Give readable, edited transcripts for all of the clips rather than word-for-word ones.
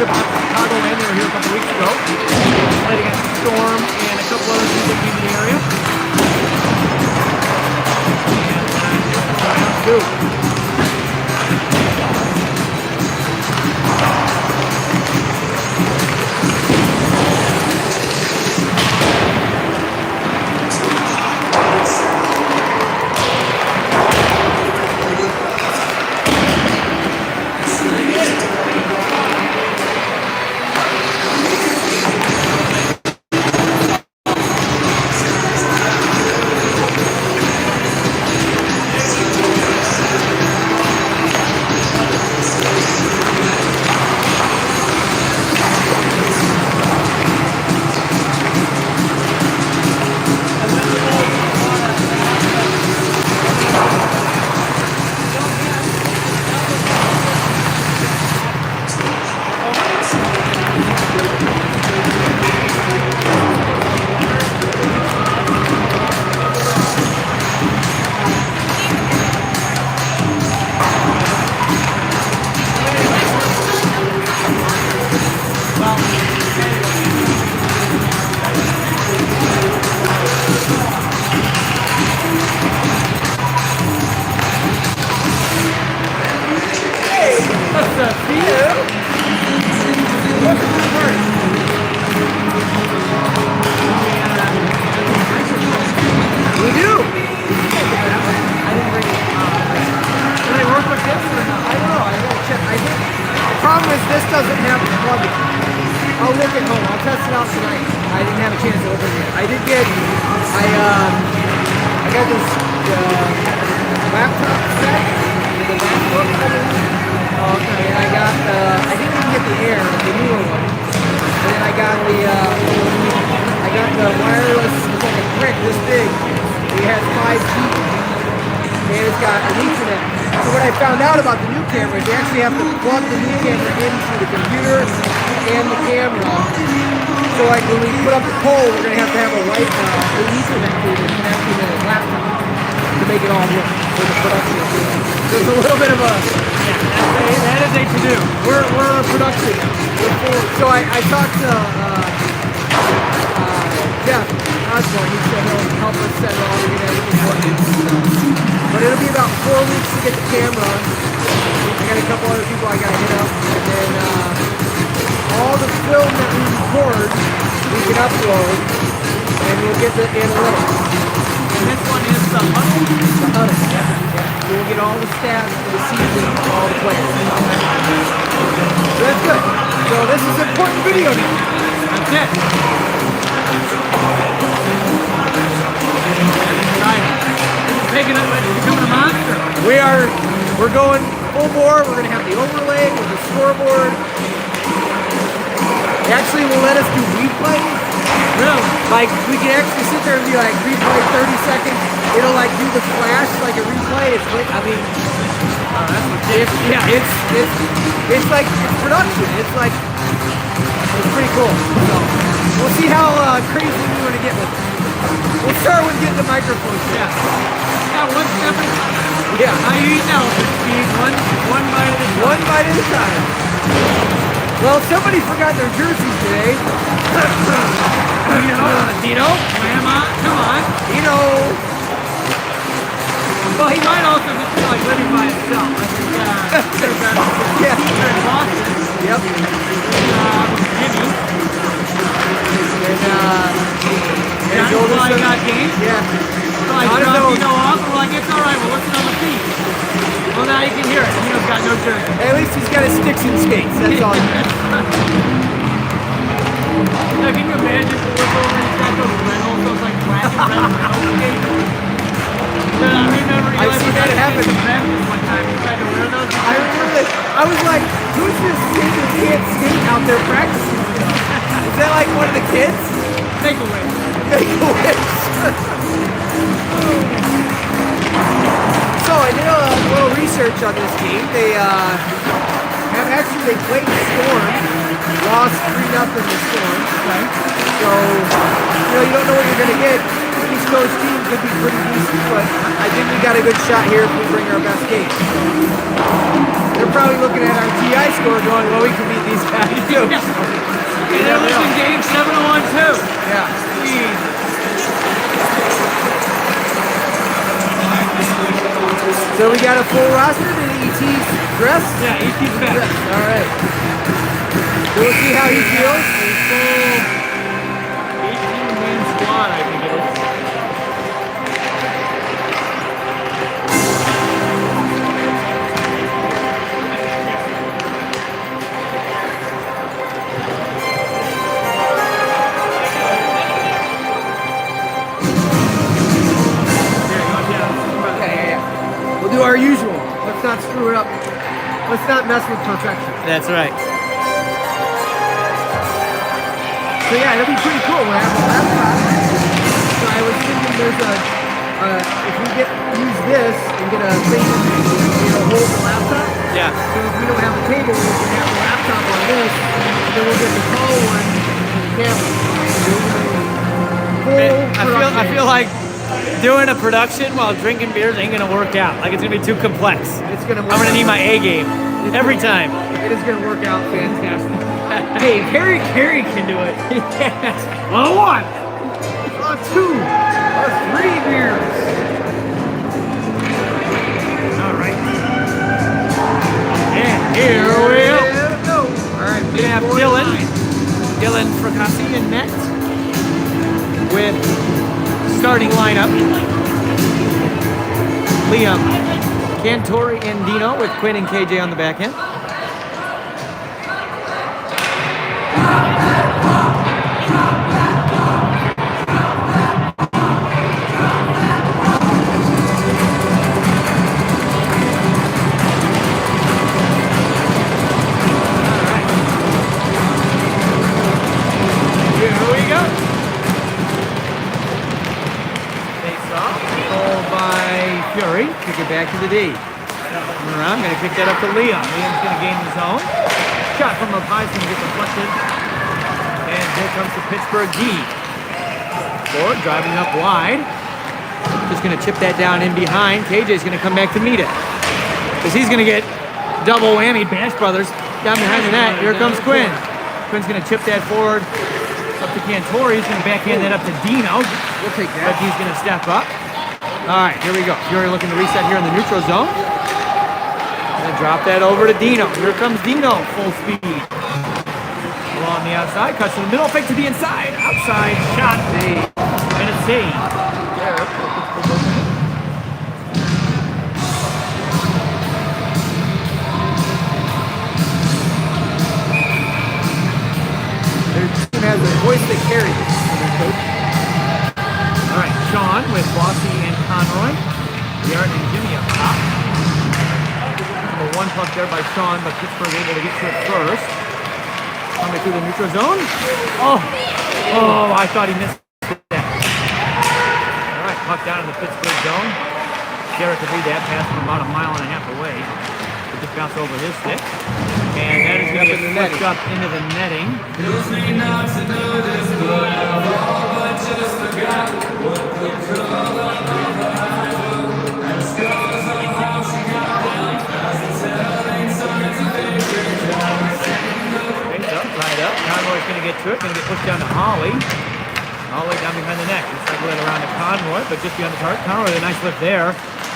trip out to Chicago and they were here a couple weeks ago. Played against Storm and a couple other teams that came to the area. And round two. This doesn't have the plug-in. I'll look at home. I'll test it out tonight. I didn't have a chance to open it yet. I did get, I got this laptop set with the MacBook. Okay, and I got I didn't even get the Air, the newer one. And then I got the wireless, it's like a brick this big. It has 5G. And it's got an Ethernet. So what I found out about the new camera is you actually have to plug the new camera into the computer and the camera. So like when we put up the pole, we're going to have a light, an Ethernet cable connecting to the laptop to make it all work for the production. So it's a little bit of a, that is a to-do. We're a production. So I talked to Jeff Osborne. He said he'll help us set it all and get everything working. But it'll be about 4 weeks to get the camera. I got a couple other people I gotta hit up, and then all the film that we record, we can upload, and we'll get the analytics. And this one is the huddle? The huddle, yeah. We'll get all the stats for the season of all the players. So that's good. So this is important video now. That's it. Taking it, it's becoming a monster. We're going full bore. We're going to have the overlay with the scoreboard. They actually will let us do replays. Really? Like, we can actually sit there and be like, replay 30 seconds. It'll like do the flash like a replay. It's like, I mean, it's like it's production. It's like, it's pretty cool. So, we'll see how crazy we want to get with it. We'll start with getting the microphone. Yeah. One step at a time. Yeah. How you eat elephant, Steve? One bite at a time. One bite at a time. Well, somebody forgot their jerseys today. Dino? Come on. Dino. Well, he might also just feel like living by himself. I think, yeah. He's in Boston. Yep. Jimmy. And Johnny got games. Yeah. So I dropped Dino off, we're like, it's alright, we'll listen on the feet. Well, now you can hear it. Dino's got no jersey. At least he's got his sticks and skates, that's all he has. Now, can you imagine if we're over and he's got those Reynolds, those like black and red Reynolds skates? Then I remember I've seen that happen. One time he tried to wear those. I remember that. I was like, who's this kid who can't skate out there practicing? Is that like one of the kids? Make a wish. Make a wish. So I did a little research on this game. They played the Storm, lost 3-0 the Storm. Right. So you don't know what you're gonna get. East Coast team could be pretty decent, but I think we got a good shot here if we bring our best game. They're probably looking at our TI score going, well, we can beat these guys too. And they're losing game 7-1 too. Yeah. Jeez. So we got a full roster. Did ET's dress? Yeah, ET's back. Yes. All right. So we'll see how he feels. A full 18-man squad, I think it is. Do our usual. Let's not screw it up. Let's not mess with perfection. That's right. So yeah, it'll be pretty cool. We'll have a laptop. So I was thinking there's if we use this and get a thing hold the laptop. Yeah. So if we don't have a table, we can have the laptop on this, and then we'll get the tall one and the camera. I feel like doing a production while drinking beers ain't gonna work out. Like it's gonna be too complex. It's gonna work I'm gonna out. need my A game every time. It is gonna work out fantastic. Hey, Harry can do it. Yes. Well, one. 2 or 3 beers. All right. And here we go. All right, We have Dylan Fracassi in net with starting lineup. Liam, Cantori, and Dino with Quinn and KJ on the back end. Kick it back to the D. Coming around, gonna kick that up to Liam. Liam's gonna gain the zone. Shot from up high is gonna get deflected. And here comes the Pittsburgh D. Ford driving up wide. Just gonna chip that down in behind. KJ's gonna come back to meet it. Because he's gonna get double whammy. Bash Brothers down behind the net. Here comes Quinn. Quinn's gonna chip that forward up to Cantori. He's gonna backhand that up to Dino. We'll take that. But he's gonna step up. All right, here we go. Fury looking to reset here in the neutral zone. And drop that over to Dino. Here comes Dino, full speed. Along the outside, cuts to the middle, fake to the inside. Outside shot, and a save. Their team has a voice that carries their coach. All right, Sean with Bossy and Conroy. Garrett and Jimmy up top. Number 1 puck there by Sean, but Pittsburgh able to get to it first. Coming through the neutral zone. Oh, I thought he missed that. All right, puck down in the Pittsburgh zone. Garrett to read that pass from about 1.5 miles away. It just bounced over his stick. And that is going to get flipped up into the netting. Conroy's going to get to it, going to get pushed down to Holly. Holly down behind the net. Looks like we're around to Conroy, but just beyond the target. Conroy with a nice lift there.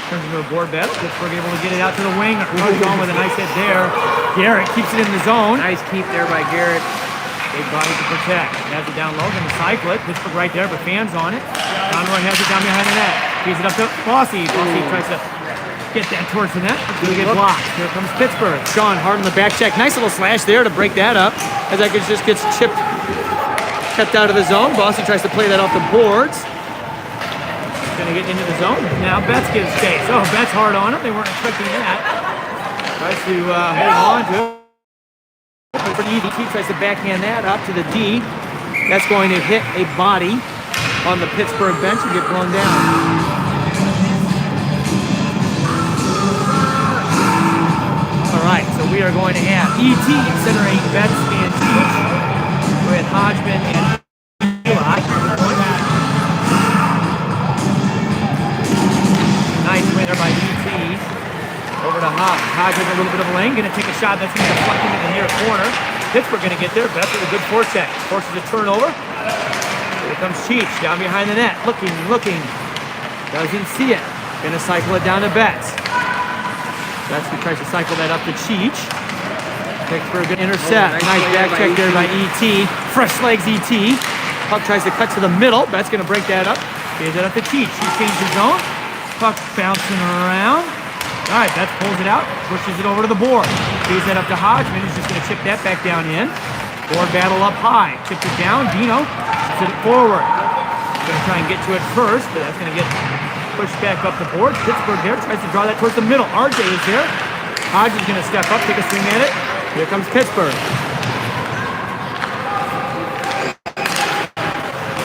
Turns into a board battle. Pittsburgh able to get it out to the wing. Going with a nice hit there. Garrett keeps it in the zone. Nice keep there by Garrett. Big body to protect. Has it down low, going to cycle it. Pittsburgh right there, but fans on it. Conroy has it down behind the net. Keeps it up to Bossy. Bossy tries to get that towards the net. It's going to get blocked. Here comes Pittsburgh. Sean hard on the back check. Nice little slash there to break that up. As that just gets kept out of the zone. Bossy tries to play that off the boards. Going to get into the zone. Now Betts gives chase. Oh, Betts hard on him. They weren't expecting that. Tries to hold on to it. He tries to backhand that up to the D. That's going to hit a body on the Pittsburgh bench and get blown down. All right, so we are going to have ET centering Betts and Teach with Hodgman and Eli. Nice winner by ET over over to Hodge. Hodge has a little bit of a lane, gonna take a shot that's gonna deflect him in the near corner. Pittsburgh gonna get there. Betts with a good forecheck. Forces a turnover. Here comes Cheech down behind the net. Looking. Doesn't see it. Gonna cycle it down to Betts. Betts tries to cycle that up to Cheech. Pittsburgh gonna intercept. Nice back check there by E.T. Fresh legs E.T. Puck tries to cut to the middle. Betts gonna break that up. Gives it up to Cheech. Cheech changes his zone. Puck bouncing around. All right, Betts pulls it out, pushes it over to the board. Gives that up to Hodgman. He's just gonna chip that back down in. Board battle up high. Chipped it down. Dino chips it forward. Gonna try and get to it first, but that's gonna get pushed back up the board. Pittsburgh there tries to draw that towards the middle. RJ is there. Hodge is gonna step up, take a swing at it. Here comes Pittsburgh.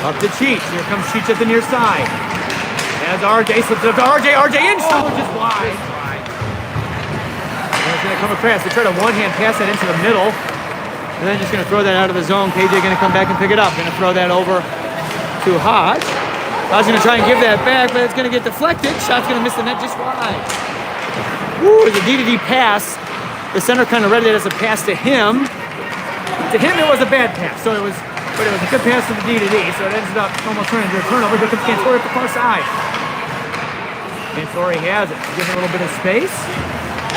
Up to Cheech. Here comes Cheech at the near side. As RJ slips it up to RJ. RJ in, just wide. And it's gonna come across. They try to one-hand pass that into the middle. And then just gonna throw that out of the zone. KJ gonna come back and pick it up. Gonna throw that over to Hodge. Hodge gonna try and give that back, but it's gonna get deflected. Shot's gonna miss the net just wide. Woo, it's a D-to-D pass. The center kind of read it as a pass to him. To him, it was a bad pass. But it was a good pass to the D-to-D. So it ended up almost turning into a turnover. Here comes Cantori at the far side. Cantori has it. Gives a little bit of space.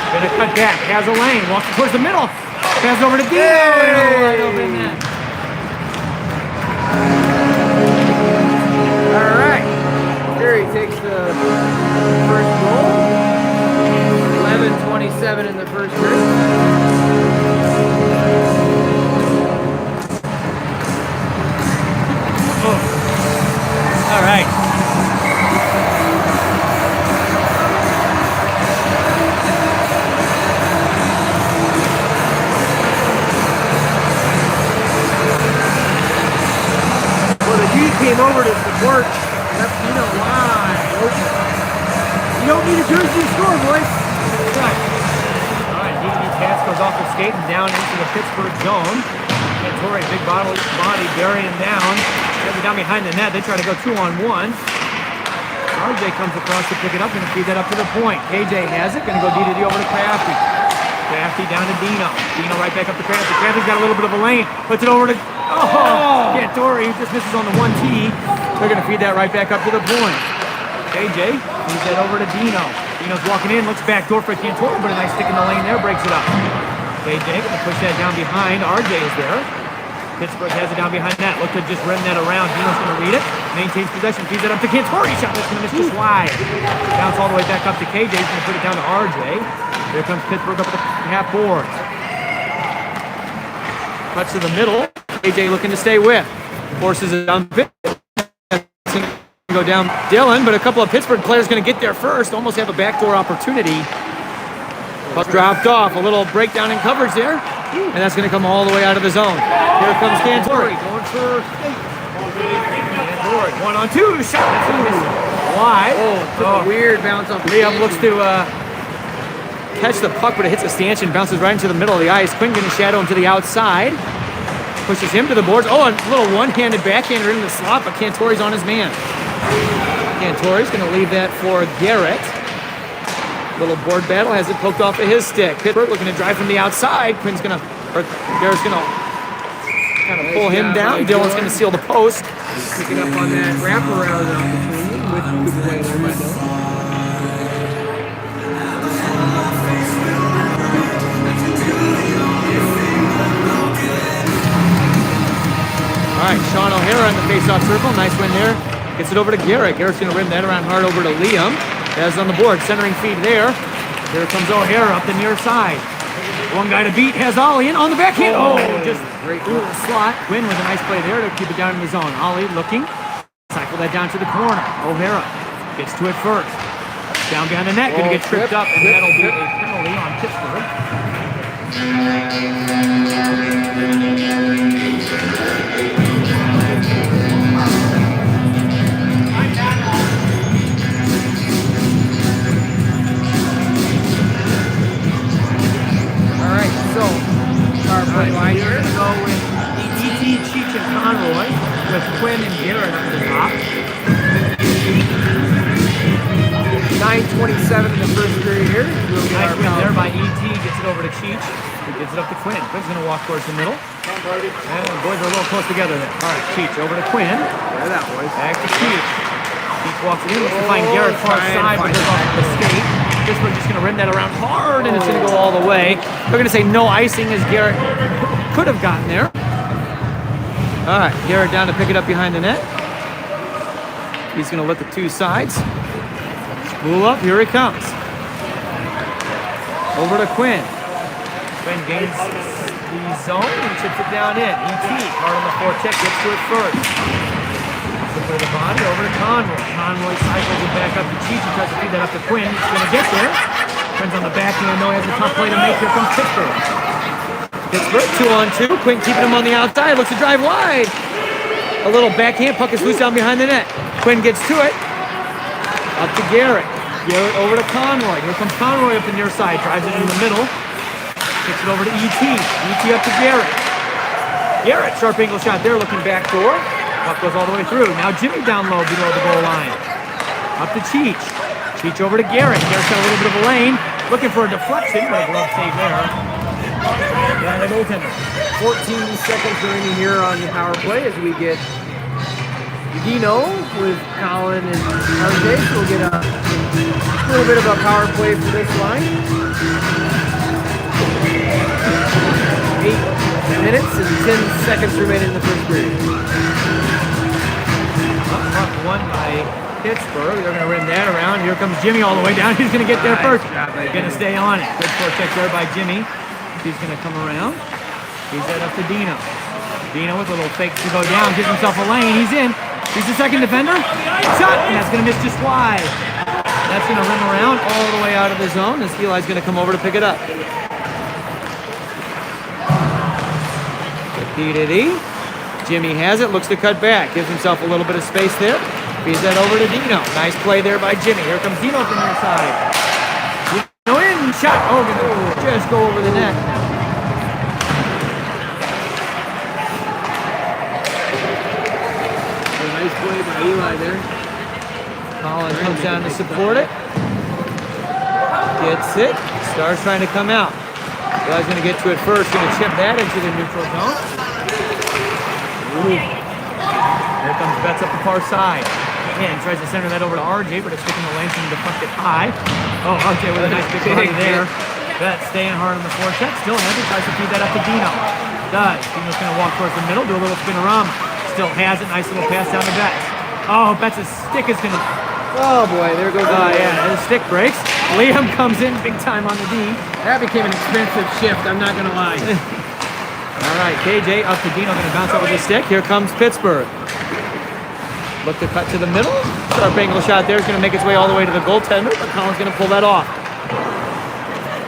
Gonna cut back. Has a lane. Walks towards the middle. Pass over to Dino. Right over in that. All right. Terry takes the first goal. 11:27 in the first period. All right. Well, the D came over to support. Left Dino wide open. You don't need a jersey to score, boys. Right. All right, D pass goes off the skate and down into the Pittsburgh zone. Cantori, big body burying down. Down behind the net, they try to go 2-on-1. RJ comes across to pick it up, gonna feed that up to the point. KJ has it, gonna go D-to-D over to Crafty. Crafty down to Dino. Dino right back up to Crafty. Crafty's got a little bit of a lane, puts it over to Cantori, who just misses on the 1T. They're gonna feed that right back up to the point. KJ feeds that over to Dino. Dino's walking in, looks back door for Cantori, but a nice stick in the lane there, breaks it up. KJ gonna push that down behind. RJ is there. Pittsburgh has it down behind that. Look to just rim that around. Dino's going to read it. Maintains possession. Feeds it up to Cantori. Shot that's going to miss just wide. Bounce all the way back up to KJ. He's going to put it down to RJ. Here comes Pittsburgh up at the half boards. Cuts to the middle. KJ looking to stay with. Forces it down. Go down Dylan, but a couple of Pittsburgh players going to get there first. Almost have a backdoor opportunity. Puck dropped off. A little breakdown in coverage there. And that's going to come all the way out of the zone. Here comes Cantori. Going for Cantori. 1-on-2. Shot. That's going to miss. Wide. A weird bounce off. Liam looks to catch the puck, but it hits a stanchion, bounces right into the middle of the ice. Quinn going to shadow him to the outside. Pushes him to the boards. Oh, a little one-handed backhander in the slot, but Cantori's on his man. Cantori's going to leave that for Garrett. Little board battle, has it poked off of his stick. Pittsburgh looking to drive from the outside. Garrett's gonna kind of pull him down. Dylan's gonna seal the post. Picking up on that wraparound opportunity, which you could play there myself. All right, Sean O'Hara in the face-off circle. Nice win there. Gets it over to Garrett. Garrett's gonna rim that around hard over to Liam. As on the board, centering feed there. Here comes O'Hara up the near side. One guy to beat, has Ollie in on the backhand. Just great slot. Quinn with a nice play there to keep it down in the zone. Ollie looking, cycle that down to the corner. O'Hara gets to it first. Down behind the net, gonna get tripped up, and that'll be a penalty on Pittsburgh. Right here. So with E.T., Cheech, and Conroy, with Quinn and Garrett up the top. 9:20 1:27 in the first period here. We'll get Nice our win power there by play. E.T. Gets it over to Cheech. Who gives it up to Quinn. Quinn's going to walk towards the middle. And the boys are a little close together there. All right, Cheech over to Quinn. Yeah, that boys. Back to Cheech. Cheech walks it in. Looks to find Garrett far trying to side, but find there's off the skate. Pittsburgh just going to rim that around hard, and it's going to go all the way. They're going to say no icing as Garrett could have gotten there. All right, Garrett down to pick it up behind the net. He's going to look at two sides. Spool up, here he comes. Over to Quinn. Quinn gains the zone and chips it down in. E.T. hard on the forecheck, gets to it first. Slip the body over to Conroy. Conroy cycles it back up to Cheech and tries to feed that up to Quinn. He's going to get there. Quinn's on the backhand, though. He has a tough play to make. Here comes Pittsburgh. Pittsburgh 2-on-2. Quinn keeping him on the outside. Looks to drive wide. A little backhand. Puck is loose down behind the net. Quinn gets to it. Up to Garrett. Garrett over to Conroy. Here comes Conroy up the near side. Drives it in the middle. Kicks it over to E.T. E.T. up to Garrett. Garrett, sharp angle shot there, looking back door. Puck goes all the way through. Now Jimmy down low below the goal line. Up to Cheech. Cheech over to Garrett. Garrett's got a little bit of a lane. Looking for a deflection, but a glove save there. Yeah, the goaltender. 14 seconds remaining here on the power play as we get Dino with Colin and RJ. So we'll get a little bit of a power play for this line. 8 minutes and 10 seconds remaining in the first period. Puck won by Pittsburgh. They're going to rim that around. Here comes Jimmy all the way down. He's going to get there first. He's going to stay on it. Good forecheck there by Jimmy. He's going to come around. He's that up to Dino. Dino with a little fake to go down. Gives himself a lane. He's in. He's the second defender. Shot! And that's going to miss just wide. That's going to rim around all the way out of the zone as Eli's going to come over to pick it up. Repeated. Jimmy has it, looks to cut back, gives himself a little bit of space there. Feeds that over to Dino. Nice play there by Jimmy. Here comes Dino from the side. Dino in, shot. Oh, gonna just go over the net. A nice play by Eli there. Colin comes down to support it. Gets it. Star's trying to come out. Eli's going to get to it first. Going to chip that into the neutral zone. Ooh. Here comes Betts up the far side. Again, tries to center that over to RJ, but it's sticking the lane from the deflected high. Oh, RJ with a nice big body there. Betts staying hard on the forecheck. Still has it. Tries to feed that up to Dino. Does. Dino's going to walk towards the middle, do a little spinorama. Still has it. Nice little pass down to Betts. Oh, Betts' stick is going to... Oh boy, there goes yeah, his stick breaks. Liam comes in big time on the D. That became an expensive shift, I'm not going to lie. All right, KJ up to Dino, going to bounce over the stick. Here comes Pittsburgh. Look to cut to the middle. Sharp angle shot there. Is going to make its way all the way to the goaltender, but Colin's going to pull that off.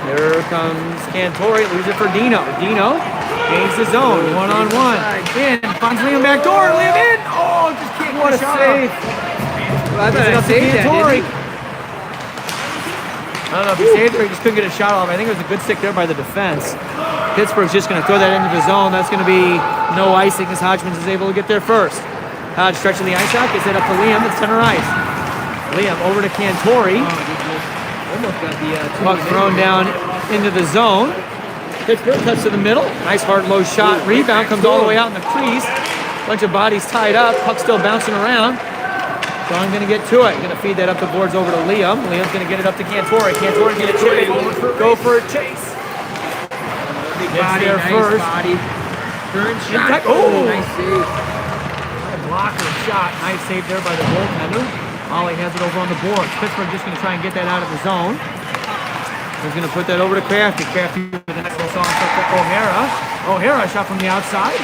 Here comes Cantori. Leaves it for Dino. Dino gains the zone. One-on-one. In. Finds Liam back door. Liam in. Oh, just can't What a get shot save. off. Well, I thought I saved that, didn't he? I don't know if he saved it or he just couldn't get a shot off. I think it was a good stick there by the defense. Pittsburgh's just going to throw that into the zone. That's going to be no icing as Hodgman is able to get there first. Hodge stretching the ice out, gets it up to Liam at center ice. Liam over to Cantori. Almost got the Puck thrown down into the zone. Pittsburgh cuts to the middle. Nice hard low shot. Rebound comes all the way out in the crease. Bunch of bodies tied up. Puck still bouncing around. So I'm going to get to it. Going to feed that up the boards over to Liam. Liam's going to get it up to Cantori. Cantori going to chip it. Go for a chase. big Gets body, there nice first. body. Turn shot. Oh, Nice save. Blocker shot. Nice save there by the goaltender. Ollie has it over on the boards. Pittsburgh just going to try and get that out of the zone. He's going to put that over to Crafty. Crafty with the next little song for O'Hara. O'Hara shot from the outside.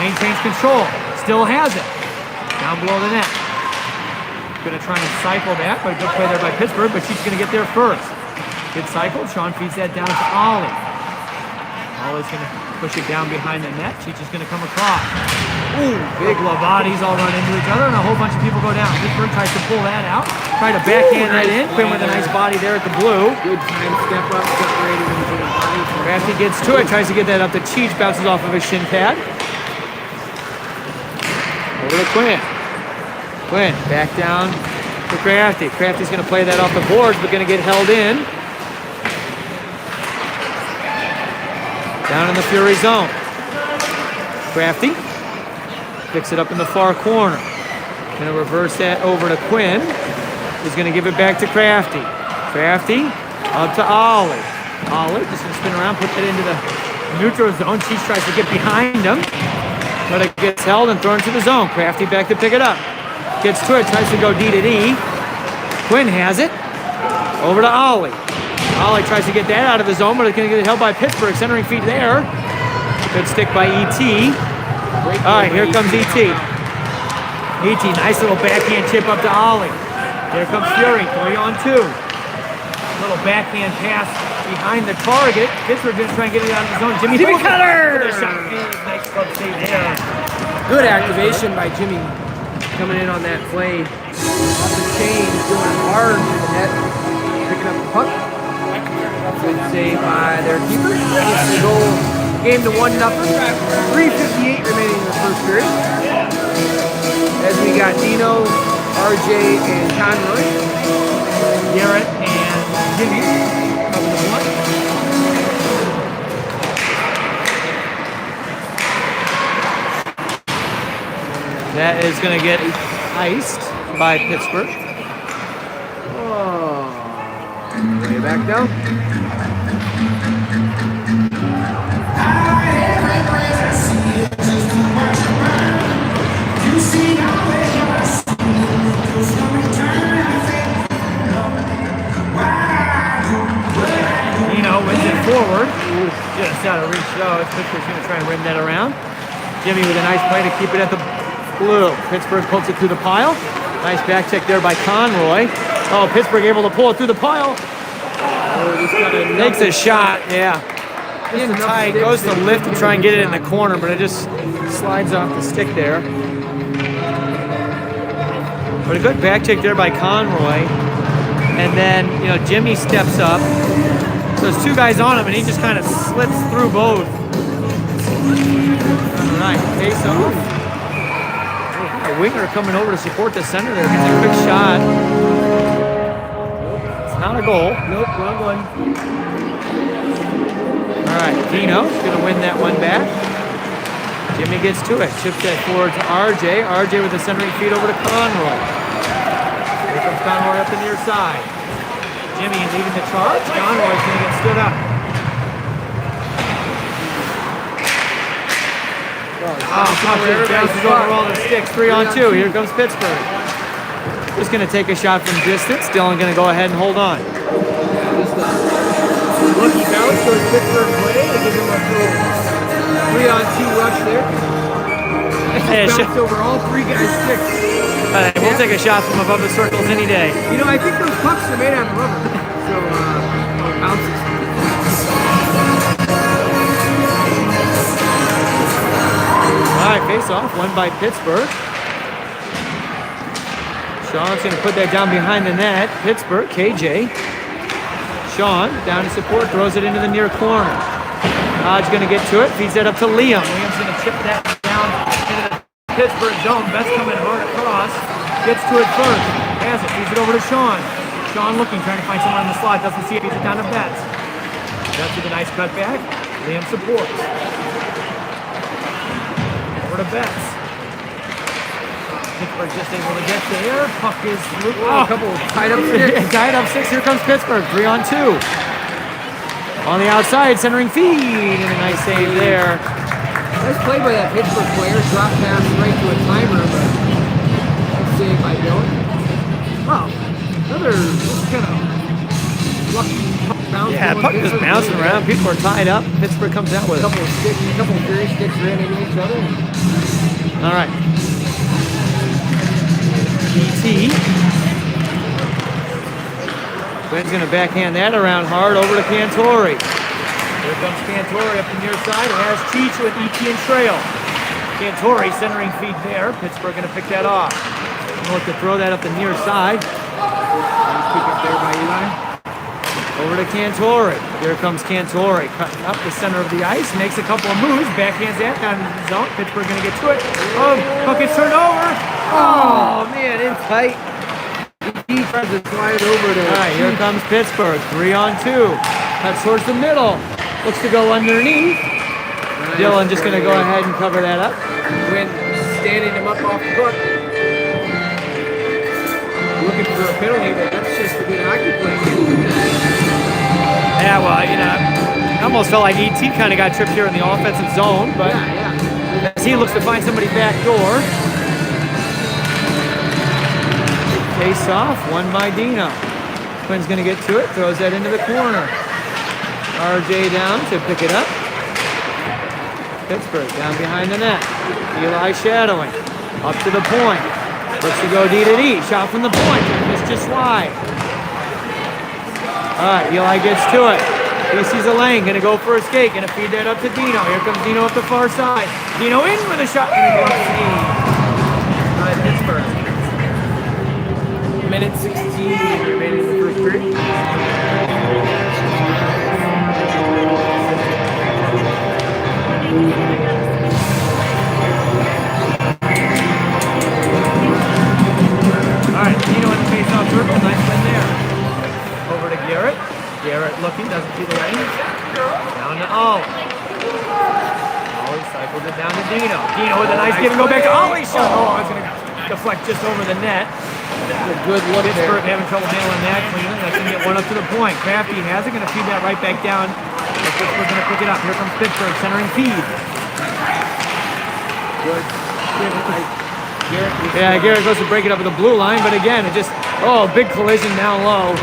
Maintains control. Still has it. Down below the net. Going to try and cycle that, but a good play there by Pittsburgh, but she's going to get there first. Good cycle. Sean feeds that down to Ollie. Ollie's going to push it down behind the net. She's just going to come across. Ooh, big bodies all run into each other, and a whole bunch of people go down. Pittsburgh tries to pull that out. Try to backhand that in. Quinn with a nice body there at the blue. Good time, step up, separated into the body. Crafty gets to it, tries to get that up to Cheech, bounces off of his shin pad. Over to Quinn. Quinn back down for Crafty. Crafty's going to play that off the boards, but going to get held in. Down in the Fury zone. Crafty picks it up in the far corner. Going to reverse that over to Quinn. He's going to give it back to Crafty. Crafty up to Ollie. Ollie just going to spin around, put that into the neutral zone. Cheech tries to get behind him, but it gets held and thrown to the zone. Crafty back to pick it up. Gets to it, tries to go D to D. Quinn has it. Over to Ollie. Ollie tries to get that out of the zone, but it's going to get held by Pittsburgh. Centering feet there. Good stick by E.T. All right, here comes E.T. E.T., nice little backhand chip up to Ollie. Here comes Fury, 3-on-2. Little backhand pass behind the target. Pittsburgh just trying to get it out of the zone. Jimmy Cutter! Nice club save there. Good activation by Jimmy coming in on that play. Off the chain, going hard to the net. Picking up the puck. Good save by their keeper. Gets the goal. Game to 1-0. 3:58 remaining in the first period. As we got Dino, RJ, and Conroy. Garrett and Jimmy coming to one. That is going to get iced by Pittsburgh. Oh, way back down. Nino wins it forward. Just out of reach though. Pittsburgh's going to try and rim that around. Jimmy with a nice play to keep it at the blue. Pittsburgh pulls it through the pile. Nice back check there by Conroy. Oh, Pittsburgh able to pull it through the pile. Makes a shot, yeah. In tight, goes to lift and try and get it in the corner, but it just slides off the stick there. But a good back check there by Conroy. And then, Jimmy steps up. So there's two guys on him, and he just kind of slips through both. All right, face off. A winger coming over to support the center there. Gets a quick shot. It's not a goal. Nope, wrong one. All right, Dino's going to win that one back. Jimmy gets to it. Chips that forward to RJ. RJ with the centering feed over to Conroy. Here comes Conroy up the near side. Jimmy leading the charge. Conroy's going to get stood up. Bounces over all the sticks. 3-on-2. Here comes Pittsburgh. Just going to take a shot from distance. Dylan going to go ahead and hold on. Lucky bounce towards Pittsburgh play. They give him a little 3-on-2 rush there. Bounced over all three guys' sticks. All right, we'll take a shot from above the circles any day. I think those pucks are made out of rubber. So, bounces. All right, face off, won by Pittsburgh. Sean's going to put that down behind the net. Pittsburgh, KJ. Sean down to support, throws it into the near corner. Hodge going to get to it, feeds that up to Liam. Liam's going to chip that down into the Pittsburgh zone. Betts coming hard across, gets to it first, has it, feeds it over to Sean. Sean looking, trying to find someone on the slot, doesn't see it, feeds it down to Betts. Betts with a nice cutback. Liam supports. Over to Betts. Pittsburgh just able to get there. Puck is looped. A couple tied up sticks. Tied up six. Here comes Pittsburgh. 3-on-2. On the outside, centering feed. And a nice save there. Nice play by that Pittsburgh player. Drop pass right to a timer, but nice save by Dylan. Wow. Another kind of lucky puck bounce. Yeah, puck just bouncing around. People are tied up. Pittsburgh comes out with a couple of sticks, a couple of Fury sticks ran into each other. All right. PT. Quinn's going to backhand that around hard over to Cantori. Here comes Cantori up the near side. It has Cheech with ET and Trail. Cantori centering feed there. Pittsburgh going to pick that off. Look to throw that up the near side. Nice pick up there by Eli. Over to Cantori. Here comes Cantori. Cutting up the center of the ice. Makes a couple of moves. Backhands that down in the zone. Pittsburgh going to get to it. Oh, puck gets turned over. Oh, man, in tight. He tries to slide over to. All right, here comes Pittsburgh. 3-on-2. Cuts towards the middle. Looks to go underneath. Dylan just going to go ahead and cover that up. When standing him up off the hook. Looking for a penalty, but that's just a good hockey play. Yeah, well, you know, I almost felt like ET kind of got tripped here in the offensive zone, but as he looks to find somebody back door. Face off, won by Dino. Quinn's going to get to it, throws that into the corner. RJ down to pick it up. Pittsburgh down behind the net. Eli shadowing. Up to the point. Looks to go D to D. Shot from the point. It's just wide. All right, Eli gets to it. He sees a lane. Going to go for a skate. Going to feed that up to Dino. Here comes Dino up the far side. Dino in with a shot. Going to go up to Pittsburgh. Minute 16 remaining in the first period. All right, Dino in the face-off circle. Nice win there. Over to Garrett. Garrett looking, doesn't see the lane. Down to Ollie. Ollie cycles it down to Dino. Dino with a nice give and go back to Ollie shot. Oh, it's going to deflect just over the net. A good look Pittsburgh there. having trouble handling that clean. That's going to get one up to the point. Crafty has it, going to feed that right back down. But Pittsburgh going to pick it up. Here comes Pittsburgh, centering feed. Good. Yeah, Garrett goes to break it up with the blue line, but again, it just, big collision down low.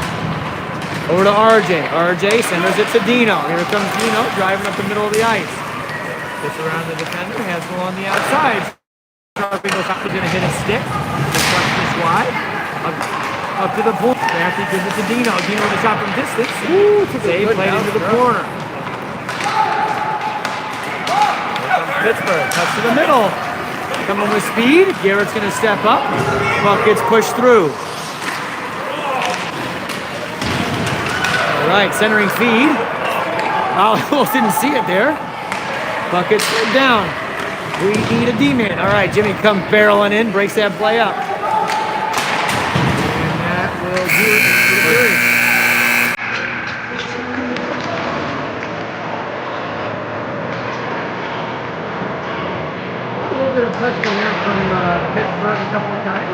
Over to RJ. RJ centers it to Dino. Here comes Dino driving up the middle of the ice. Gets around the defender, has go on the outside. Sharpie goes up, going to hit a stick. Deflects this wide. Up to the point. Crafty gives it to Dino. Dino with a shot from distance. Save, played into the corner. Here comes Pittsburgh. Cuts to the middle. Coming with speed. Garrett's going to step up. Puck gets pushed through. All right, centering feed. Almost didn't see it there. Puck gets down. We need a D-man. All right, Jimmy comes barreling in, breaks that play up. And that will do it for the period. A little bit of touching there from Pittsburgh a couple of times.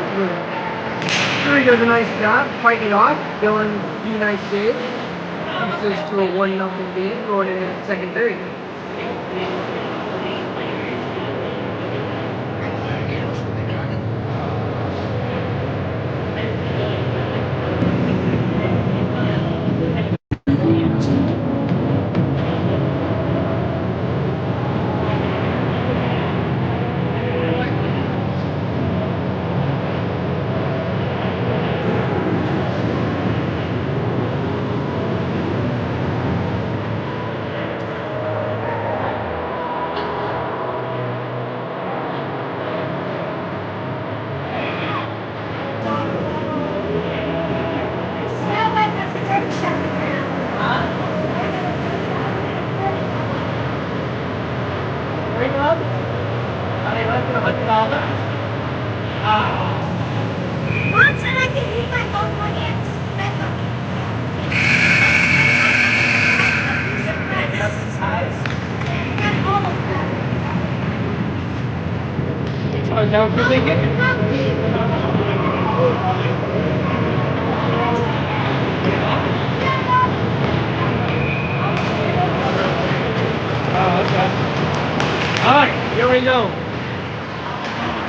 Really does a nice job fighting it off. Dylan, a few nice saves. Takes us to a 1-0 game going into the second period. Once and I can use my both my hands. Oh, is that what you're thinking? Oh, okay. All right, here we go.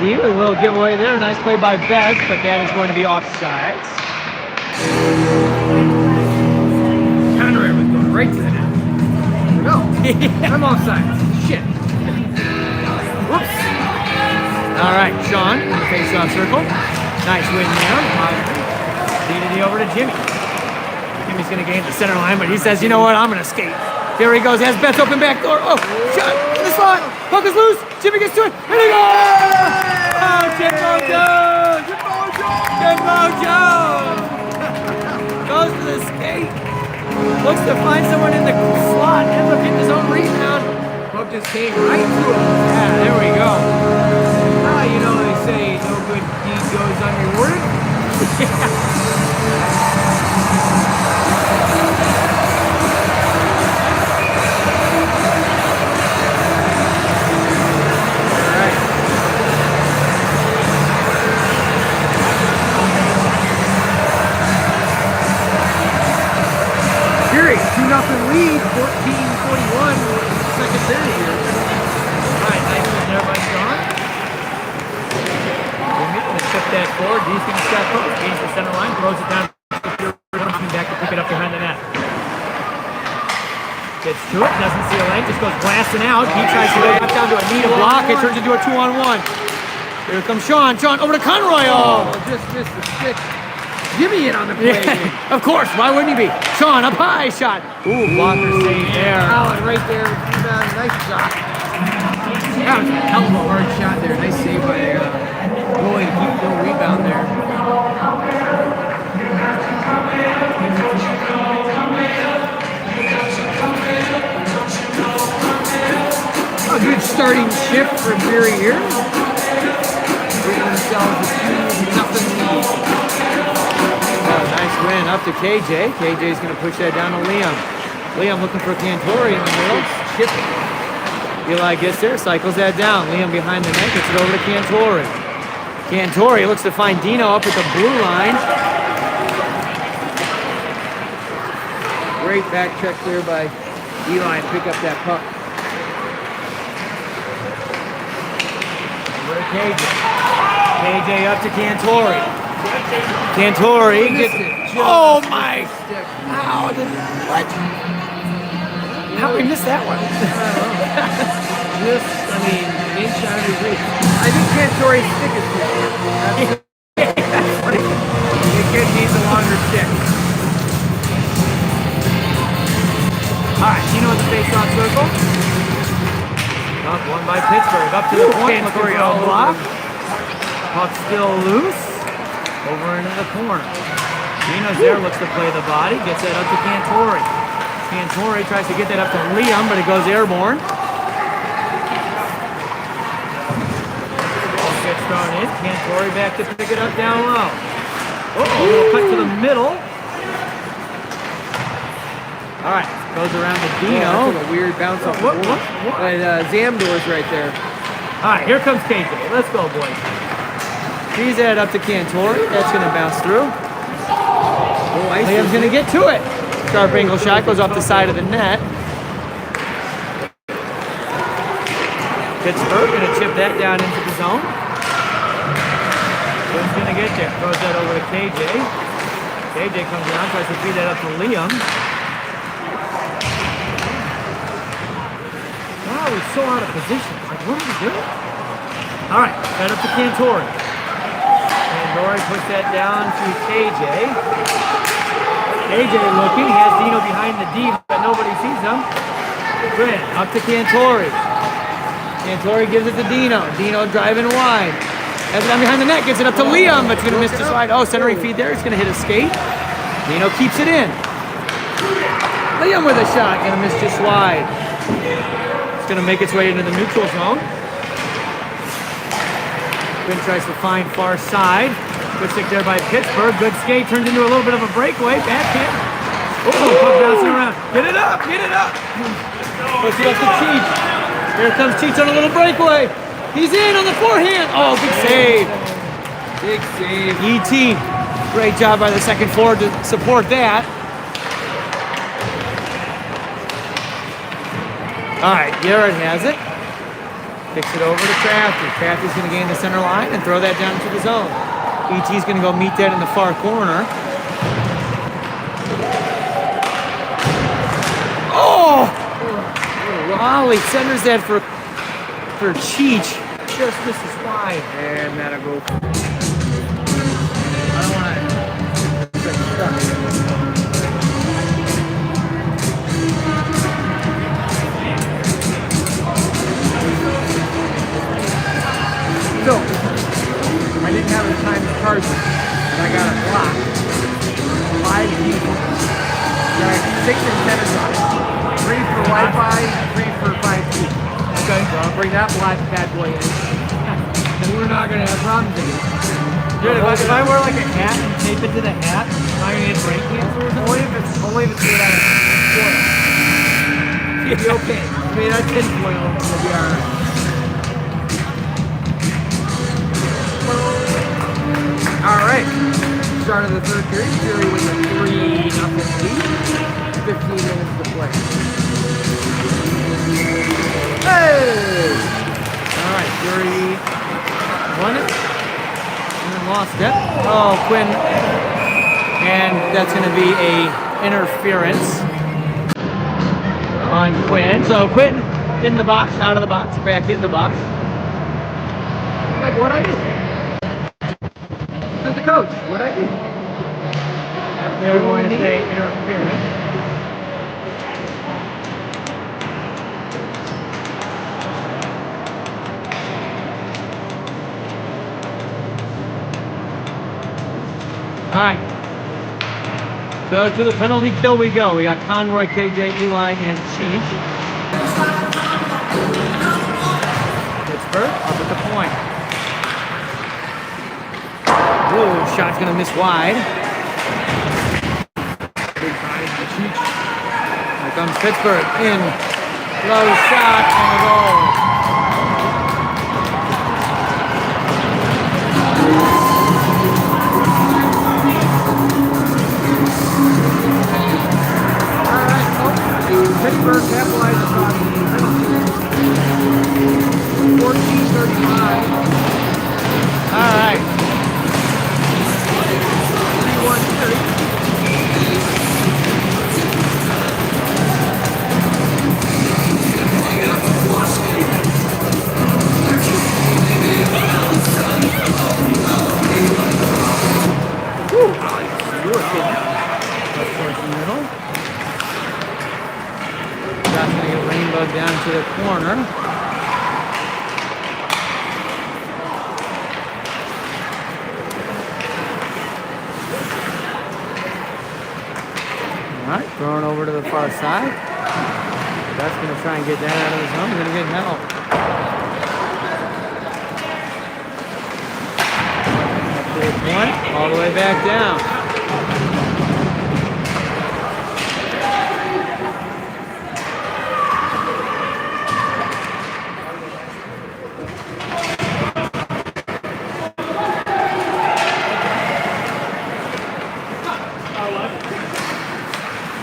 A little giveaway there. Nice play by Beth, but that is going to be offsides. Conrad was going right to the net. No, I'm offside. Shit. Whoops. All right, Sean in the face-off circle. Nice win there. D over to Jimmy. Jimmy's going to gain the center line, but he says, you know what, I'm going to skate. There he goes, has Beth's open back door. Oh, shot in the slot. Puck is loose. Jimmy gets to it. And he goes! Oh, Jimbo Jones! Jimbo Jones! Goes to the skate. Looks to find someone in the slot. Ends up getting his own rebound. Puck just came right through him. Yeah, there we go. You know, they say no good deed goes unrewarded. Fury, 2-0 lead, 14-41, second period here. All right, nice one there by Sean. Jimmy gonna chip that forward. D's gonna step up, gains the center line, throws it down. Coming back to pick it up behind the net. Gets to it, doesn't see a lane, just goes blasting out. He tries to go back down to a knee to block. It turns into a 2-on-1. Here comes Sean. Sean over to Conroy. Oh, Just missed the stick. Jimmy in on the play. yeah. Of course, why wouldn't he be? Sean up high, shot. Ooh, blocker save there. Allen right there. Nice shot. That was a hell of a hard shot there. Nice save by goalie to keep no rebound there. A good starting shift for Fury here. Giving themselves a 2-0 lead. Oh, nice win up to KJ. KJ's going to push that down to Liam. Liam looking for Cantori in the middle. Chipping. Eli gets there, cycles that down. Liam behind the net, gets it over to Cantori. Cantori looks to find Dino up at the blue line. Great back check there by Eli to pick up that puck. Over to KJ. KJ up to Cantori. Cantori gets it. Oh my! How did what? How did we miss that one? Just, I mean, an inch out of his reach. I think Cantori's stick is too short. That's funny. The kid needs a longer stick. All right, Dino in the face-off circle. Up one by Pittsburgh. Up to the point. Cantori all block. Puck still loose. Over into the corner. Dino's there, looks to play the body. Gets that up to Cantori. Cantori tries to get that up to Liam, but it goes airborne. Ball gets thrown in. Cantori back to pick it up down low. Oh, a little cut to the middle. All right, goes around to Dino. Oh, that's a weird bounce off the What? board. But Zamdor's right there. All right, here comes KJ. Let's go, boys. Feeds that up to Cantori. That's going to bounce through. Oh, I see. Liam's going to get to it. Sharp angle shot goes off the side of the net. Pittsburgh going to chip that down into the zone. Who's going to get there? Throws that over to KJ. KJ comes around, tries to feed that up to Liam. Oh, he's so out of position. Like, what are we doing? All right, set up to Cantori. Cantori puts that down to KJ. KJ looking, he has Dino behind the D, but nobody sees him. Good, up to Cantori. Cantori gives it to Dino. Dino driving wide. Has it down behind the net, gets it up to Liam, but it's going to miss just wide. Oh, centering feed there, it's going to hit a skate. Dino keeps it in. Liam with a shot, going to miss just wide. It's going to make its way into the neutral zone. Quinn tries to find far side. Good stick there by Pittsburgh. Good skate, turns into a little bit of a breakaway. Backhand. Oh, puck bouncing around. Get it up, get it up. Puts it up to Cheech. Here comes Cheech on a little breakaway. He's in on the forehand. Oh, big save. Big save. E.T. Great job by the second forward to support that. All right, Garrett has it. Kicks it over to Crafty. Crafty's going to gain the center line and throw that down into the zone. E.T.'s going to go meet that in the far corner. Oh! Ollie centers that for Cheech. Just misses wide. And that'll go. I don't want to get stuck. So, I didn't have the time to charge it, and I got it blocked. 5 people. Got 6 antennas on it. 3 for Wi-Fi, 3 for 5G. Okay. So I'll bring that bad boy in. And we're not going to have problems again. Dude, if I wear like a hat and tape it to the hat, am I gonna get brain cancer or something? Only if it's made out of foil. You'll be okay. I mean, that's tin foil. You'll be alright. Alright. Start of the third period. Fury with a 3-0 lead. 15 minutes to play. Hey! Alright, Fury won it. And then lost it. Oh, Quinn. And that's gonna be a interference on Quinn. So Quinn in the box, out of the box, back in the box. Like what I do. As the coach, what I do. They're going to say interference. All right. So to the penalty kill we go. We got Conroy, KJ, Eli, and Cheech. Pittsburgh up at the point. Whoa, shot's gonna miss wide. Big body by Cheech. Here comes Pittsburgh in. Low shot and a goal. Pittsburgh capitalizes on the 14-35. All right. 3-1-3. Up towards the middle. That's going to get Rainbow down to the corner. All right, throwing over to the far side. That's going to try and get that out of the zone. Going to get help. Up to the point, all the way back down.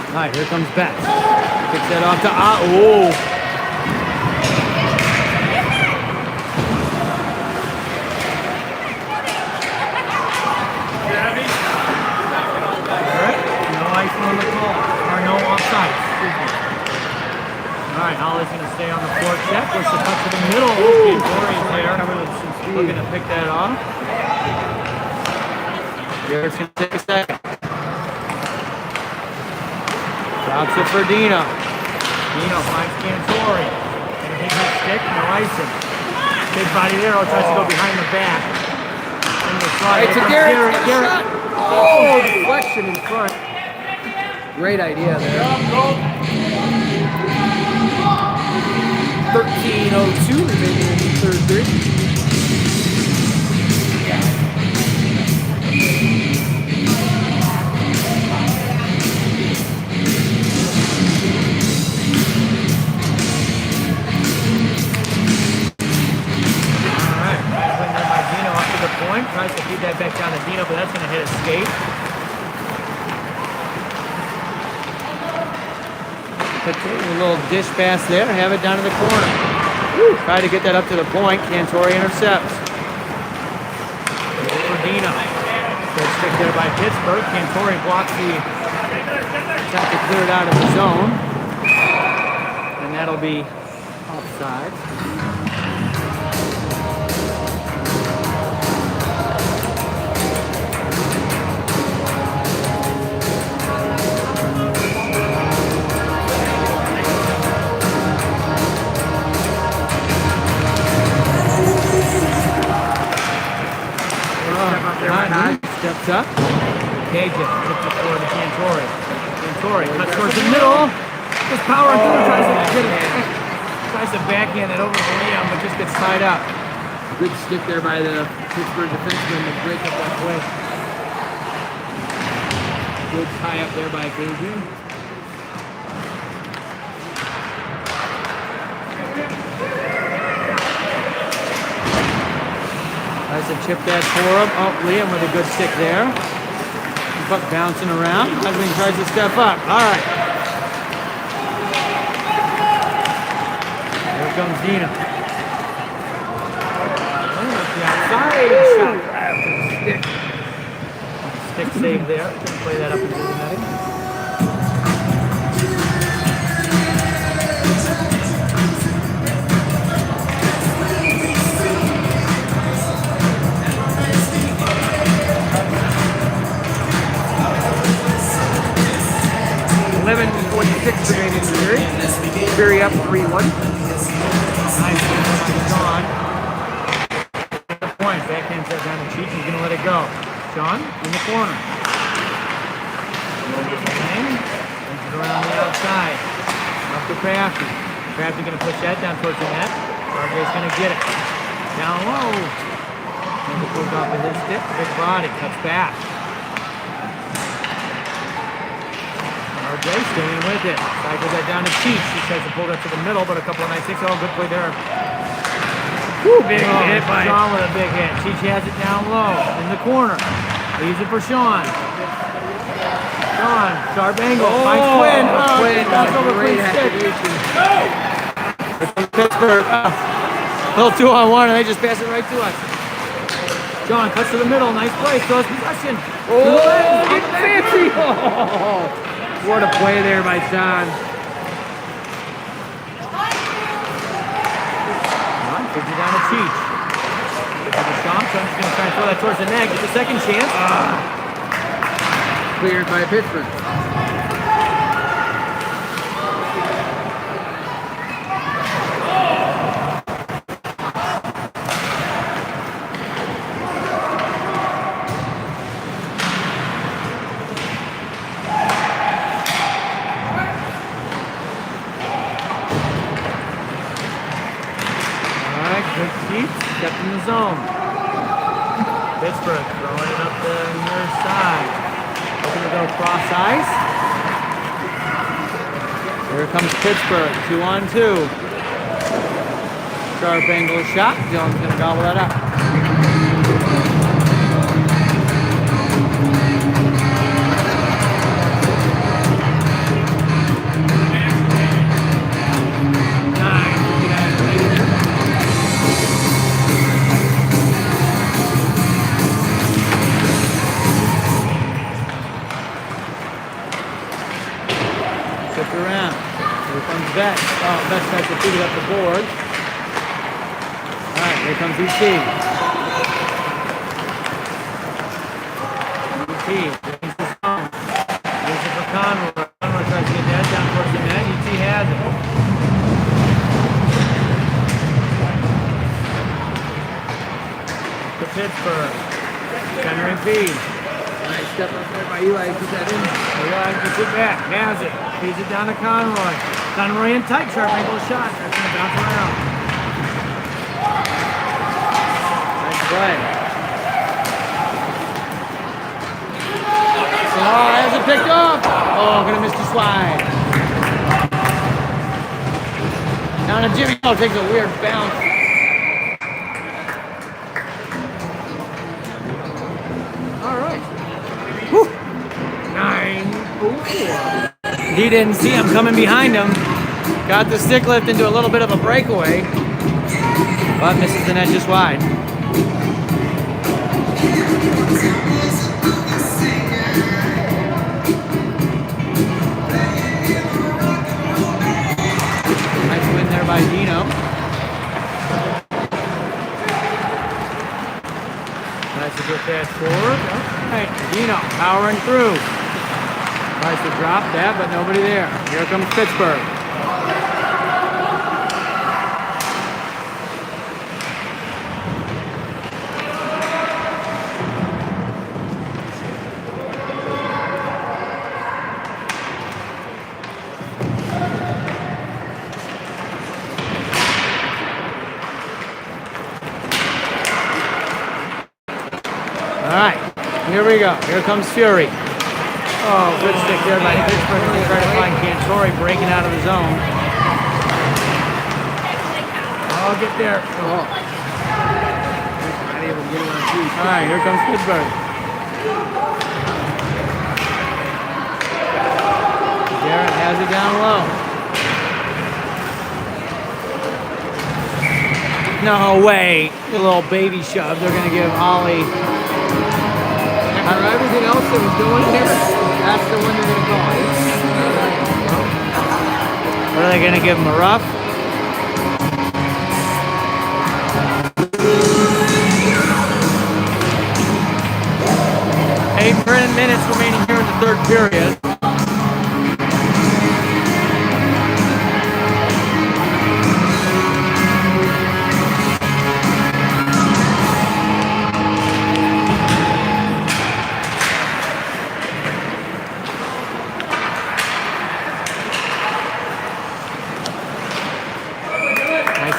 All right, here comes Betts. Kicks that off to oh. All right, no icing on the call, or no offside. Excuse me. All right, Holly's going to stay on the forecheck. Push the puck to the middle. Okay, Corey's there. Looking to pick that off. Garrett's going to take a second. Drops it for Dino. Dino finds Cantori. And he his stick, no icing. Big body there, tries to go behind the back. In the slide. Right to Garrett. Garrett. Oh, deflection in front. Great idea there. 13:02 remaining in the third period. Tries to feed that back down to Dino, but that's going to hit a skate. A little dish pass there, have it down to the corner. Woo. Try to get that up to the point. Cantori intercepts. For Dino. Good stick there by Pittsburgh. Cantori blocks the attempt to clear it out of the zone. And that'll be offside. Steps up. KJ puts it forward to Cantori. Cantori cuts towards the middle. Just power through. Tries to backhand it over the layup, but just gets tied up. Good stick there by the Pittsburgh defenseman to break up that play. Good tie up there by Gabriel. Nice to chip that for him. Oh, Liam with a good stick there. Puck bouncing around. Husband tries to step up. All right. Here comes Dina. The outside shot. Stick. Stick save there. Play that up into the netting. Remaining in the period. Fury up 3-1. Nice Sean. Point. Backhand set down the cheek. He's going to let it go. Sean in the corner. Brings it around the outside. Up to Crafty. Crafty going to push that down towards the net. RJ's going to get it. Down low. And it goes off with his stick. Big body. Cuts back. RJ staying with it. Cycles that down to Cheech. He tries to pull that to the middle, but a couple of nice hits. Oh, good play there. Woo, big hit by Sean with a big hit. Cheech has it down low in the corner. Leaves it for Sean. Sean, sharp angle. Finds Quinn. Quinn, Back over great Quinn's stick. activation. Pittsburgh. Little 2-on-1, and they just pass it right to us. Sean cuts to the middle. Nice play. Still has possession. Oh, get fancy. Oh, what a play there by Sean. Gives it down to Cheech. Gives it to Sean. Sean's going to try and throw that towards the net. Get the second chance. Cleared by Pittsburgh. Kept in the zone. Pittsburgh throwing it up the near side. Looking to go cross ice. Here comes Pittsburgh, 2-on-2. Sharp angle shot. Dylan's going to gobble that up. Around. Here comes Betts. Oh, Betts tries to feed it up the board. All right, here comes ET. ET brings the zone. Gives it for Conroy. Conroy tries to get that down towards the net. ET has it. To Pittsburgh. Centering feed. Nice step up there by Eli. Put that in. Eli gets it back. Has it. Feeds it down to Conroy. Conroy in tight. Sharp angle shot. That's going to bounce around. Nice play. Oh, has it picked up. Oh, going to miss the slide. Down to Jimmy. Oh, takes a weird bounce. All right. Whew. 9-4. He didn't see him coming behind him. Got the stick lift into a little bit of a breakaway, but misses the net just wide. Nice win there by Dino. Nice to get that forward. All right, Dino powering through. Tries to drop that, but nobody there. Here comes Pittsburgh. here we go. Here comes Fury. Oh, good stick there by Pittsburgh. They try to find Cantori breaking out of the zone. Oh, get there. Oh. Not able to get him on two. All right, here comes Pittsburgh. Garrett has it down low. No way. A little baby shove. They're going to give Ollie. After everything else that was going here, that's the one they're going to call. What are they going to give him, a rough? Eight 10 minutes remaining here in the third period.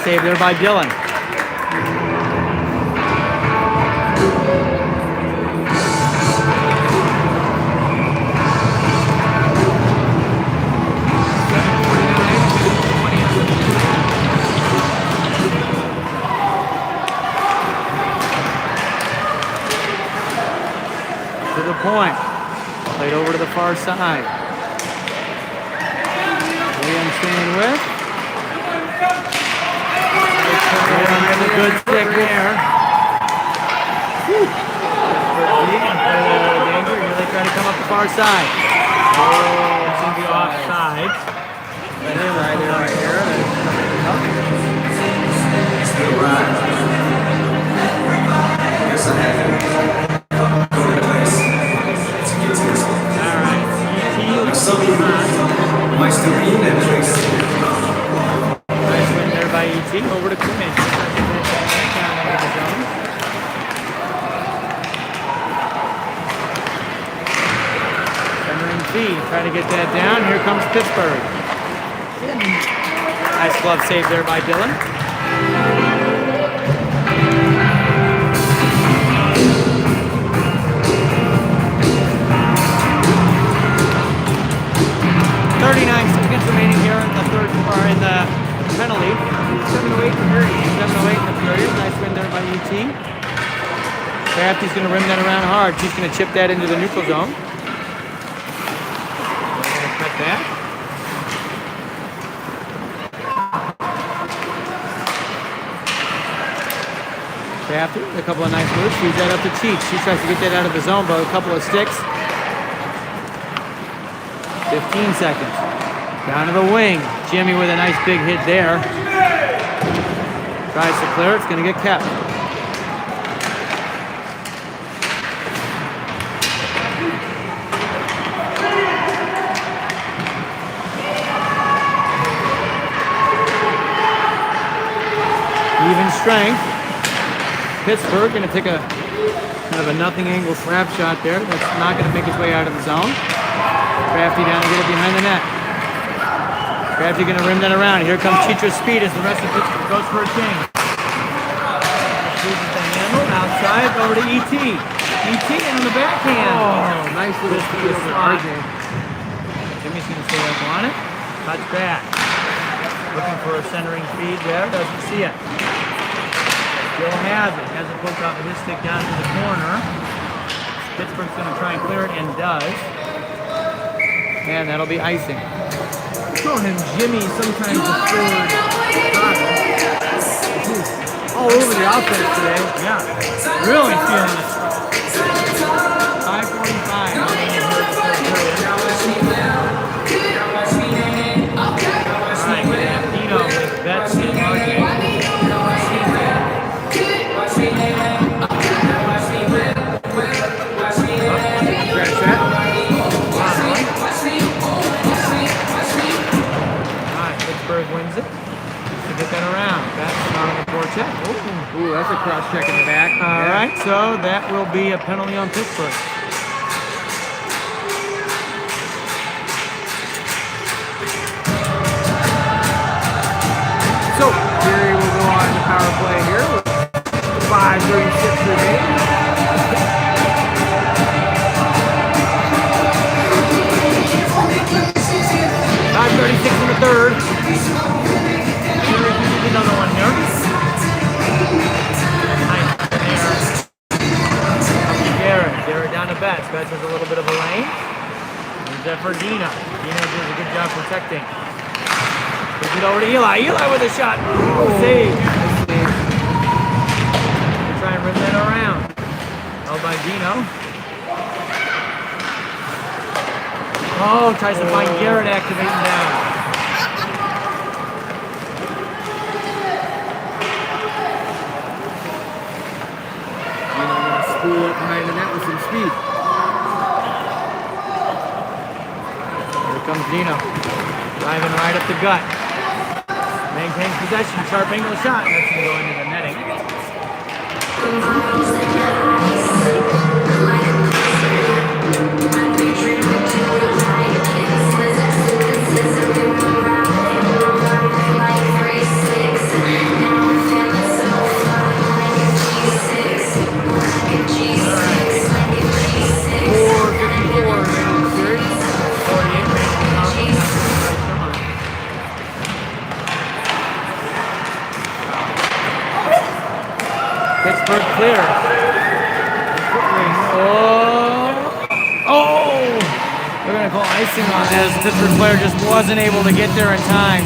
Save there by Dylan. To the point. Played over to the far side. Williams staying with. There's a good stick there. Danger. Here they try to come up the far side. Oh, it's going to be offside. But it was right here. Nice win there by ET. Over to Quinn. Try to get that down. Here comes Pittsburgh. Nice glove save there by Dylan. .39 seconds remaining here in the third, or in the penalty. 7:08 in the period. 7:08 in the period. Nice win there by UT. Crafty's going to rim that around hard. She's going to chip that into the neutral zone. That. Crafty, a couple of nice moves. Squeeze that up to Cheech. She tries to get that out of the zone, but a couple of sticks. 15 seconds. Down to the wing. Jimmy with a nice big hit there. Tries to clear it. It's going to get kept. Even strength. Pittsburgh going to take a kind of a nothing angle slap shot there. That's not going to make its way out of the zone. Crafty down to get it behind the net. Crafty going to rim that around. Here comes Chitra's speed as the rest of Pittsburgh goes for a change. Chooses the handle outside over to ET. ET on the backhand. Oh, nice little speed for RJ. Jimmy's going to stay up on it. Touch back. Looking for a centering feed there. Doesn't see it. Still has it. Has it poked off of his stick down to the corner. Pittsburgh's going to try and clear it and does. And that'll be icing. I saw him, Jimmy, sometimes the forward. He's all over the offense today. Yeah. Really feeling it. 5:45. With Betsy and RJ. Pittsburgh wins it. To get that around. That's on the forecheck. Ooh, that's a cross check in the back. All right, so that will be a penalty on Pittsburgh. So, Gary will go on the power play here with 5:36 remaining. Another one here. Nice there. Garrett down to Betts. Betts has a little bit of a lane. There's that for Dina. Dina does a good job protecting. Push it over to Eli. Eli with a shot. Oh, save. Try and rim that around. Held by Dino. Oh, tries to find Garrett activating down. Pull up behind the net with some speed. Here comes Dino. Driving right up the gut. Maintains possession. Sharp angle shot. That's going to go into the netting. Pittsburgh clear. Oh! They're going to call icing on this. Pittsburgh player just wasn't able to get there in time.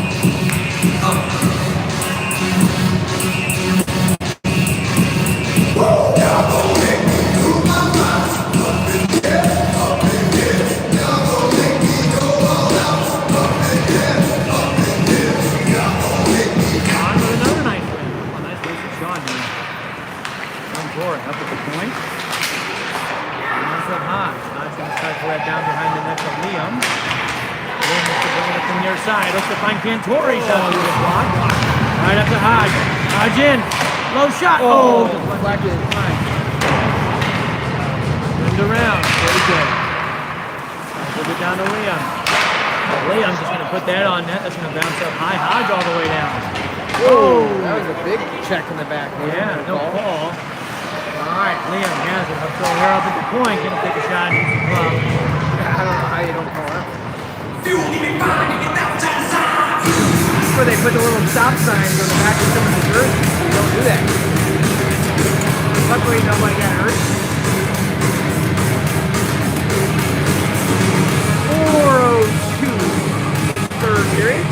Up at the point. Runs up high. Hodge going to try for that down behind the net of Liam. Liam looks to bring it up from near side. Looks to find Cantori. Shot through the block. Right up to Hodge. Hodge in. Low shot. Oh, deflected. Rimmed around. Very good. Flip it down to Liam. Liam's just going to put that on net. That's going to bounce up high. Hodge all the way down. Whoa, that was a big check in the back. Yeah, no call. All right, Liam has it. Up here up at the point. Gonna take a shot. Use the glove. I don't know how you don't call that. That's where they put the little stop signs on the back of some of the jerseys. You don't do that. Luckily, nobody got hurt. 4:02. Third period.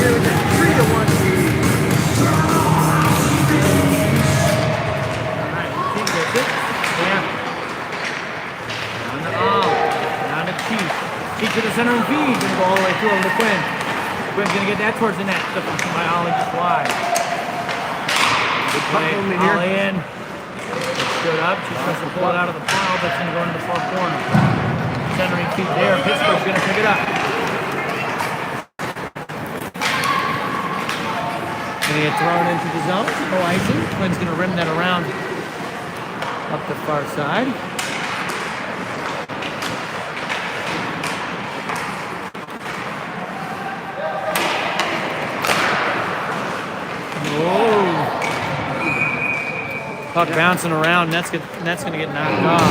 Here with a 3-1 lead. To the center and feed. Gonna go all the way through over to Quinn. Quinn's gonna get that towards the net. Deflected by Ollie just wide. Good play. Ollie in. Stood up. She tries to pull it out of the foul, but it's gonna go into the far corner. Centering feet there. Pittsburgh's gonna pick it up. Gonna get thrown into the zone. No icing. Quinn's gonna rim that around up the far side. Puck bouncing around, net's going to get knocked off.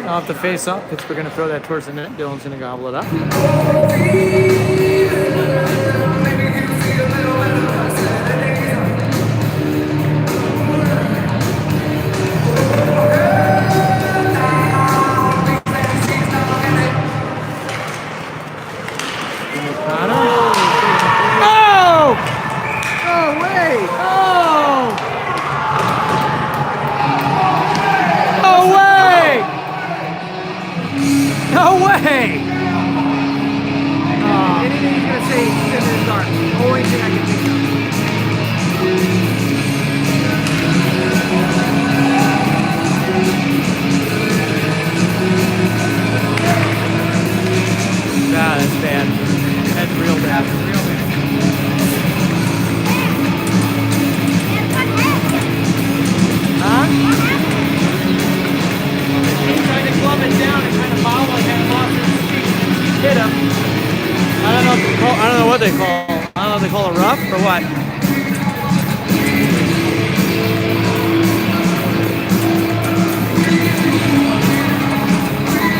Off the face up, Pittsburgh going to throw that towards the net. Dylan's going to gobble it up. Oh! No way! Oh! No way! No way! Anything he's going to say, Simmons off or what?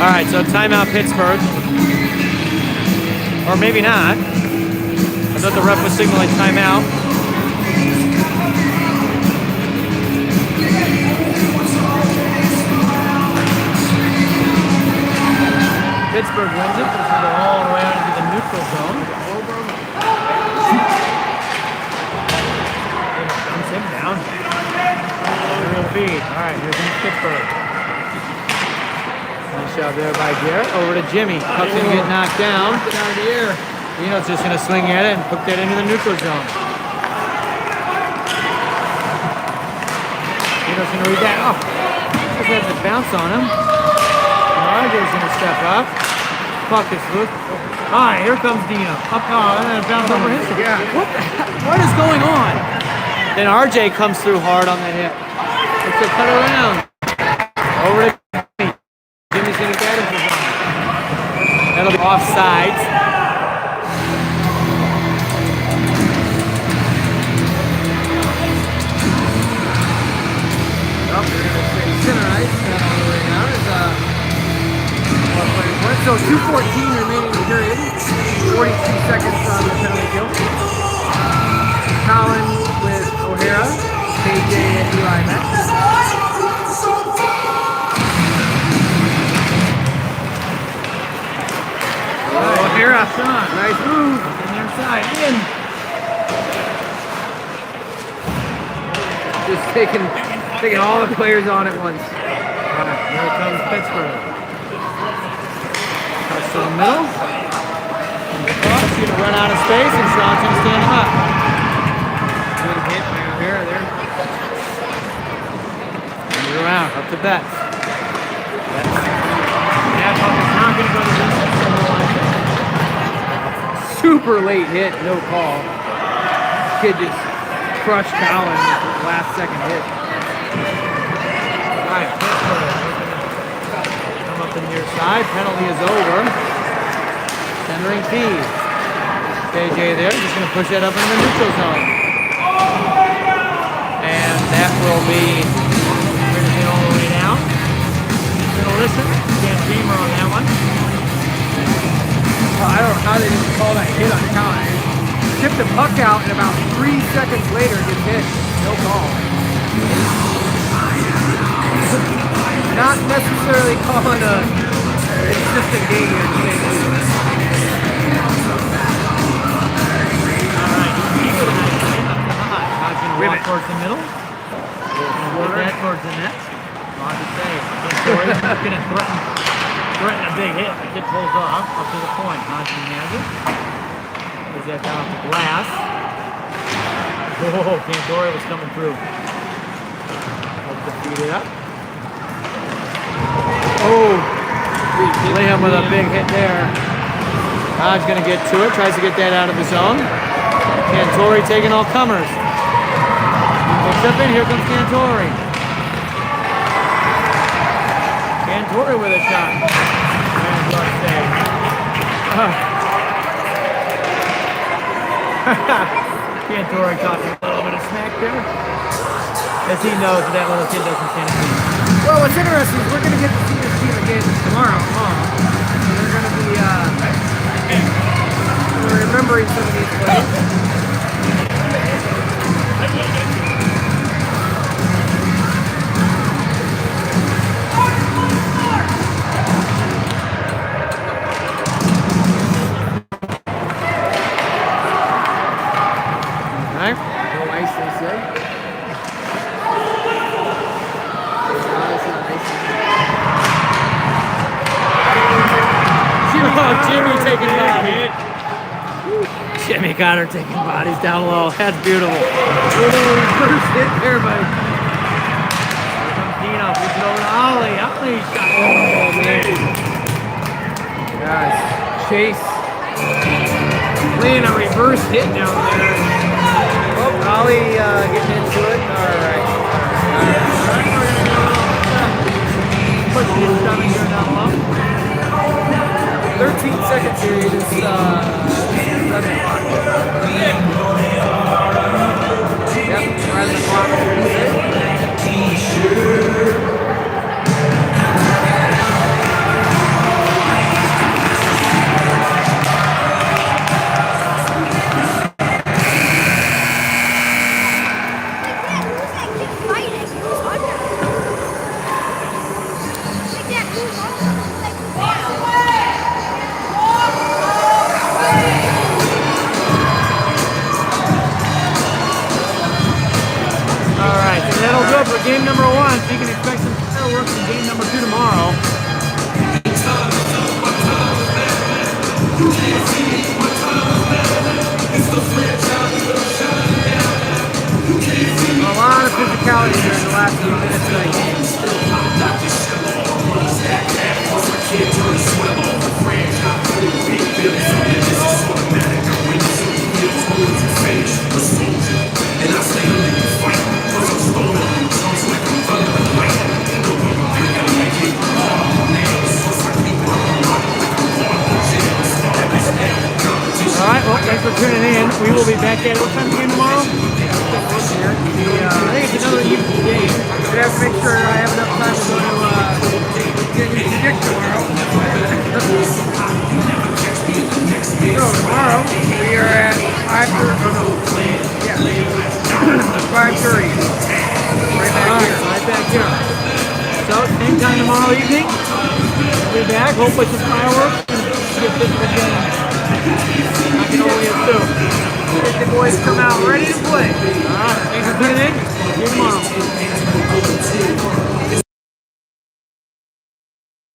All right, so timeout Pittsburgh. Or maybe not. I thought the ref was signaling timeout. Pittsburgh wins it. This will go all the way out into the neutral zone. Dumps him down. Real feed. All right, here comes Pittsburgh. Nice shot there by Garrett. Over to Jimmy. Cups him, get knocked down. Get out of the air. Dino's just going to swing at it and hook that into the neutral zone. Dino's going to read that. Oh, just has a bounce on him. RJ's going to step up. Puck is loose. All right, here comes Dino. Up, and then a bounce over his head. Yeah. What is going on? Then RJ comes through hard on that hit. It's a cut around. Over to Jimmy. Jimmy's going to get him. That'll be offsides. Center ice right now is so 2:14 remaining in the period. 42 seconds on the penalty kill. Colin with O'Hara, KJ and Eli Max. O'Hara, nice move. On the inside, in. Just taking all the players on at once. All right, here comes Pittsburgh. Cuts to the middle. Cross, going to run out of space, and Sean's going to stand him up. Good hit by O'Hara there. And you're out, up to Betts. That puck is not going to go to the Super late hit, no call. Kid just crushed Colin with the last second hit. All right, Pittsburgh. Come up the near side. Penalty is over. Centering feed. KJ there, just going to push that up in the neutral zone. And that will be finishing all the way down. Going to listen. Can't Beamer on that one. I don't know how they didn't call that hit on Colin. Tipped the puck out and about 3 seconds later gets hit. No call. Not necessarily calling a consistent game here today. Walk towards the middle. Get that towards the net. Hard to say. He's going to threaten a big hit. The kid pulls off up to the point. Hodgson has it. Puts that down off the glass. Oh, Cantori was coming through. Hope to feed it up. Oh, Liam with a big hit there. Hodge going to get to it. Tries to get that out of the zone. Cantori taking all comers. Step in, here comes Cantori. Cantori with a shot. And blood save. Cantori caught a little bit of smack there. As he knows that little kid doesn't stand a chance. Well, what's interesting is we're going to get to see this team again tomorrow. They're going to be remembering some of these plays. Jimmy taking bodies. Jimmy Connor taking bodies down low. That's beautiful. First hit there, buddy. Here comes Dino. Puts it over to Ollie. Ollie shot. Oh, man. Guys, Chase laying a reverse hit down there. Oh, Ollie getting into it. All right. Push his stomach here down low. 13 seconds here. It is 7 o'clock. you can expect some fireworks in game number 2 tomorrow. A lot of physicality here in the last few minutes of that game. All right, well, thanks for tuning in. We will be back at what time again tomorrow? I I think it's another evening game. have to make sure I have enough time to go to get you predict tomorrow. So tomorrow we are at 5:30. Right back here. Right back here. So, same time tomorrow evening. We'll be back. Hopefully some fireworks and get this game. I can only assume. Let the boys come out ready to play. All right, thanks for tuning in. See you tomorrow.